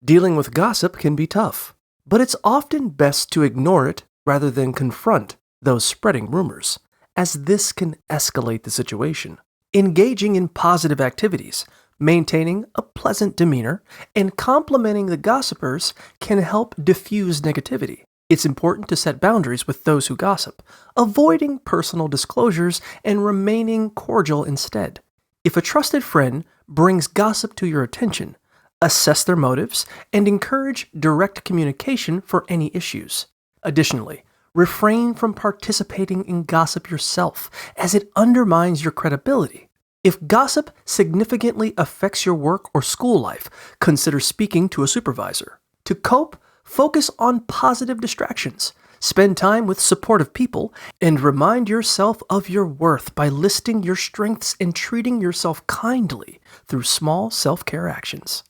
Dealing with gossip can be tough, but it's often best to ignore it rather than confront those spreading rumors, as this can escalate the situation. Engaging in positive activities, maintaining a pleasant demeanor, and complimenting the gossipers can help diffuse negativity. It's important to set boundaries with those who gossip, avoiding personal disclosures and remaining cordial instead. If a trusted friend brings gossip to your attention, assess their motives and encourage direct communication for any issues. Additionally, refrain from participating in gossip yourself, as it undermines your credibility. If gossip significantly affects your work or school life, consider speaking to a supervisor. To cope, focus on positive distractions. Spend time with supportive people, and remind yourself of your worth by listing your strengths and treating yourself kindly through small self-care actions.